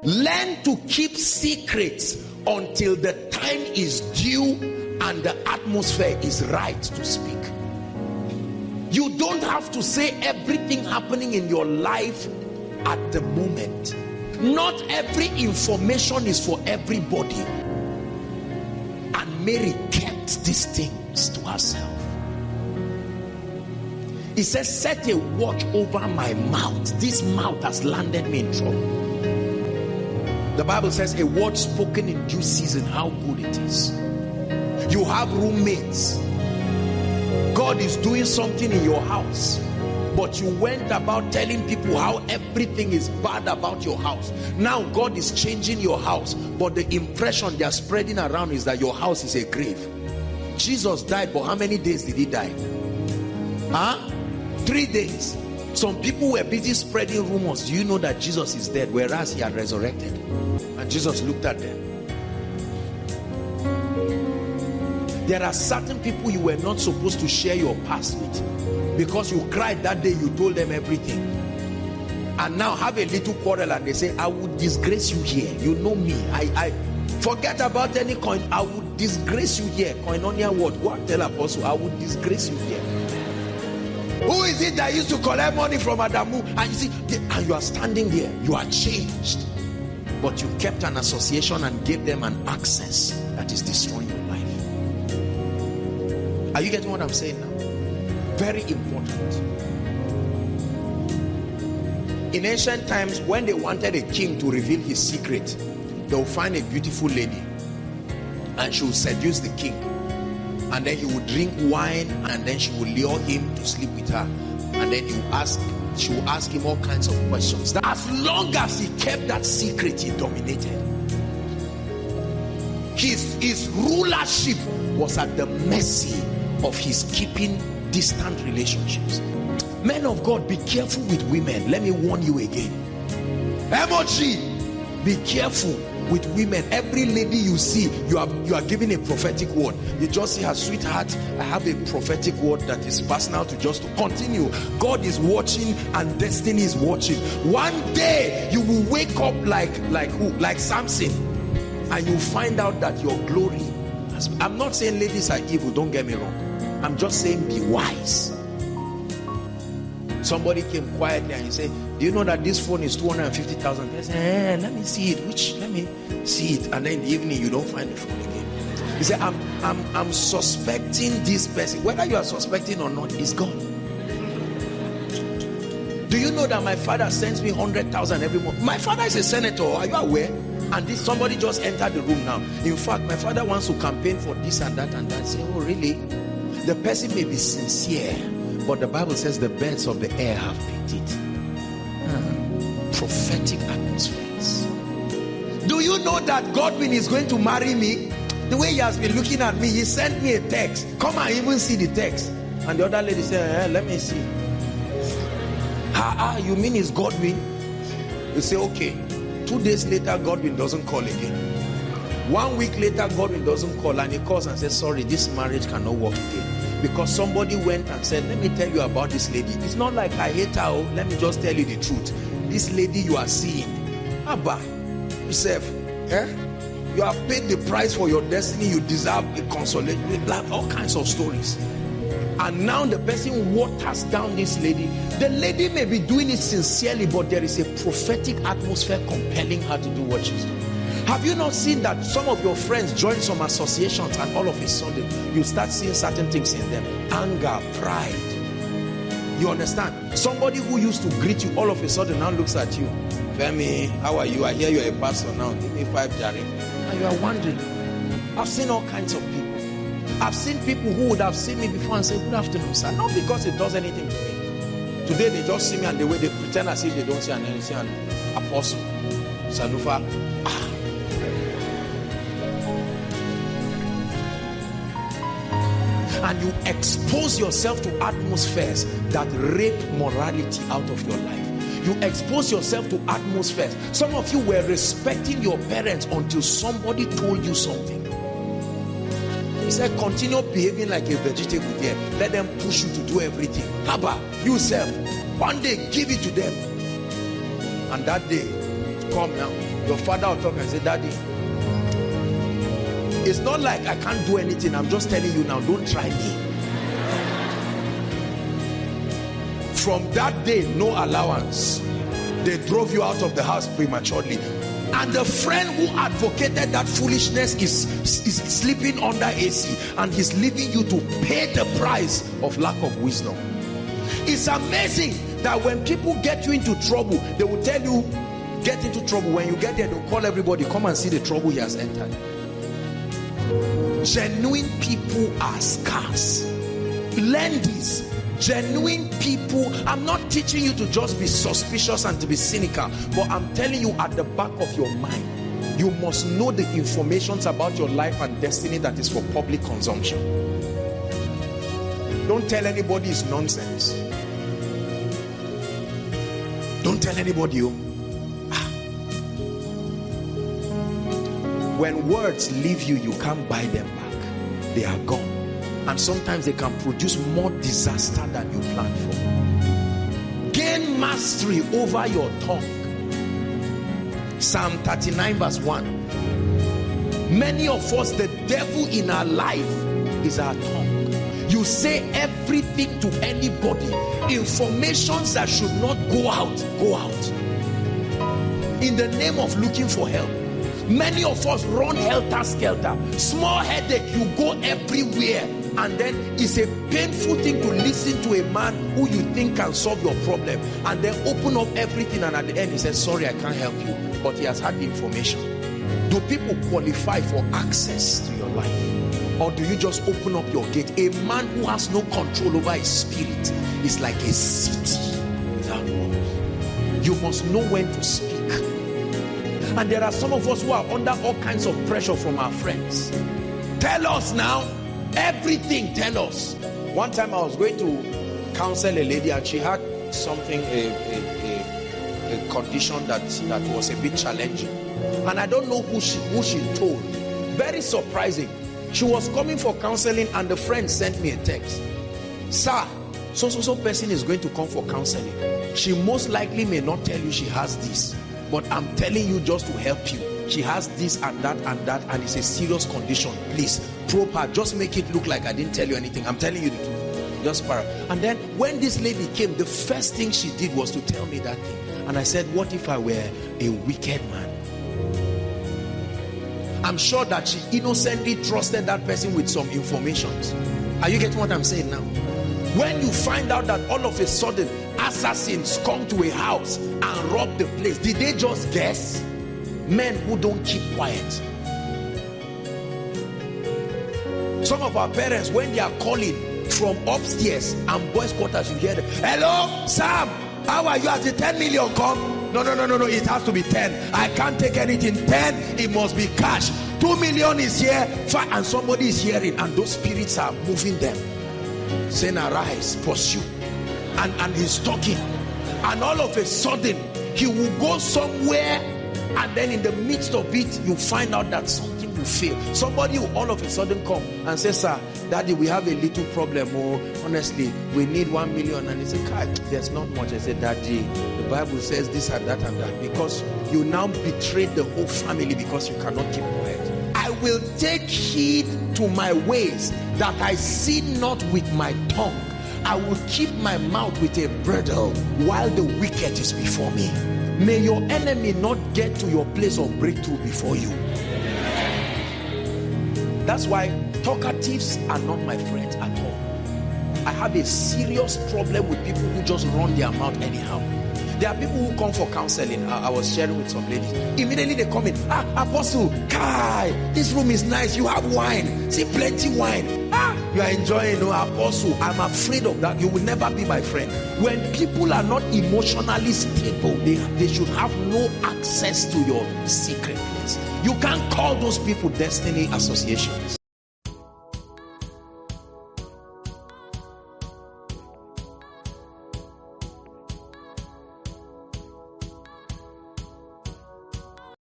Learn to keep secrets until the time is due and the atmosphere is right to speak. You don't have to say everything happening in your life at the moment. Not every information is for everybody. And Mary kept these things to herself. He says, set a watch over my mouth. This mouth has landed me in trouble. The Bible says a word spoken in due season, how good it is. You have roommates. God is doing something in your house, but you went about telling people how everything is bad about your house. Now God is changing your house, but the impression they are spreading around is that your house is a grave. Jesus died, but how many days did he die? 3 days. Some people were busy spreading rumors. Do you know that Jesus is dead, whereas he had resurrected? And Jesus looked at them. There are certain people you were not supposed to share your past with, because you cried that day, you told them everything. And now have a little quarrel and they say, I would disgrace you here. You know me. I forget about any coin. I would disgrace you here. Koinonia word. Go and tell Apostle, I would disgrace you here. Who is it that used to collect money from Adamu? And you see, and you are standing there, you are changed. But you kept an association and gave them an access that is destroying your life. Are you getting what I'm saying now? Very important. In ancient times, when they wanted a king to reveal his secret, they would find a beautiful lady and she would seduce the king. And then he would drink wine, and then she would lure him to sleep with her. And then she would ask him all kinds of questions. As long as he kept that secret, he dominated. His rulership was at the mercy of his keeping distant relationships. Men of God, be careful with women. Let me warn you again. MOG, be careful with women. Every lady you see, you are giving a prophetic word. You just see her, sweetheart, I have a prophetic word that is personal to just to continue. God is watching and destiny is watching. One day you will wake up like who? Like Samson, and you find out that your glory has... I'm not saying ladies are evil, don't get me wrong. I'm just saying be wise. Somebody came quietly and he said, do you know that this phone is 250,000? I said, let me see it. Let me see it. And then in the evening, you don't find the phone again. He said, I'm suspecting this person. Whether you are suspecting or not, it's gone. Do you know that my father sends me 100,000 every month? My father is a senator. Are you aware? And somebody just entered the room now. In fact, my father wants to campaign for this and that and that. Say, oh, really? The person may be sincere, but the Bible says the birds of the air have picked it. Prophetic atmospheres. Do you know that Godwin is going to marry me? The way he has been looking at me, he sent me a text. Come and even see the text. And the other lady said, let me see. You mean it's Godwin? You say, okay. 2 days later, Godwin doesn't call again. 1 week later, Godwin doesn't call, and he calls and says, sorry, this marriage cannot work again. Because somebody went and said, let me tell you about this lady. It's not like I hate her. Oh, let me just tell you the truth. This lady you are seeing, Abba, yourself, you have paid the price for your destiny. You deserve a consolation. All kinds of stories. And now the person waters down this lady. The lady may be doing it sincerely, but there is a prophetic atmosphere compelling her to do what she's doing. Have you not seen that some of your friends join some associations and all of a sudden you start seeing certain things in them? Anger, pride. You understand? Somebody who used to greet you all of a sudden now looks at you. Femi, how are you? I hear you're a pastor now. Give me 5 jari. And you are wondering. I've seen all kinds of people. I've seen people who would have seen me before and say, good afternoon, sir. Not because it does anything to me. Today they just see me and the way they pretend as if they don't see an apostle. Salufa. And you expose yourself to atmospheres that rape morality out of your life. You expose yourself to atmospheres. Some of you were respecting your parents until somebody told you something. He said, continue behaving like a vegetable there. Let them push you to do everything. Haba, yourself, one day give it to them. And that day, come now. Your father will talk and say, Daddy, it's not like I can't do anything. I'm just telling you now, don't try me. From that day, no allowance. They drove you out of the house prematurely. And the friend who advocated that foolishness is sleeping under AC, and he's leaving you to pay the price of lack of wisdom. It's amazing that when people get you into trouble, they will tell you, get into trouble. When you get there, they'll call everybody, come and see the trouble he has entered. Genuine people are scarce. Learn this. Genuine people, I'm not teaching you to just be suspicious and to be cynical, but I'm telling you, at the back of your mind, you must know the informations about your life and destiny that is for public consumption. Don't tell anybody it's nonsense. Don't tell anybody. When words leave you, you can't buy them back. They are gone. And sometimes they can produce more disaster than you planned for. Gain mastery over your tongue. Psalm 39 verse 1. Many of us, the devil in our life is our tongue. You say everything to anybody. Informations that should not go out, go out. In the name of looking for help. Many of us run helter-skelter. Small headache, you go everywhere. And then it's a painful thing to listen to a man who you think can solve your problem, and then open up everything, and at the end he says, sorry, I can't help you, but he has had the information. Do people qualify for access to your life? Or do you just open up your gate? A man who has no control over his spirit is like a city without walls. You must know when to speak. And there are some of us who are under all kinds of pressure from our friends. Tell us now. Everything, tell us. One time I was going to counsel a lady, and she had something, a condition that was a bit challenging. And I don't know who she told. Very surprising. She was coming for counseling, and the friend sent me a text. Sir, so person is going to come for counseling. She most likely may not tell you she has this, but I'm telling you just to help you. She has this and that, and it's a serious condition. Please probe her. Just make it look like I didn't tell you anything. I'm telling you the truth. Just para. And then when this lady came, the first thing she did was to tell me that thing. And I said, what if I were a wicked man? I'm sure that she innocently trusted that person with some informations. Are you getting what I'm saying now? When you find out that all of a sudden assassins come to a house and rob the place, did they just guess? Men who don't keep quiet. Some of our parents, when they are calling from upstairs and boys' quarters, you hear them, hello, Sam, how are you? At the 10 million come? No, it has to be 10. I can't take anything. 10, it must be cash. 2 million is here, and somebody is hearing, and those spirits are moving them, saying, arise, pursue. And he's talking, and all of a sudden he will go somewhere, and then in the midst of it, you find out that something will fail. Somebody will all of a sudden come and say, sir, daddy, we have a little problem. Oh, honestly, we need 1 million. And he said, God, there's not much. I said, daddy, the Bible says this and that and that. Because you now betrayed the whole family because you cannot keep quiet. I will take heed to my ways, that I sin not with my tongue. I will keep my mouth with a bridle while the wicked is before me. May your enemy not get to your place of breakthrough before you. That's why talkatives are not my friends at all. I have a serious problem with people who just run their mouth anyhow. There are people who come for counseling. I was sharing with some ladies. Immediately they come in. Apostle, Kai, this room is nice. You have wine. See, plenty wine. You are enjoying, Apostle. I'm afraid of that. You will never be my friend. When people are not emotionally stable, they should have no access to your secret place. You can't call those people destiny associations.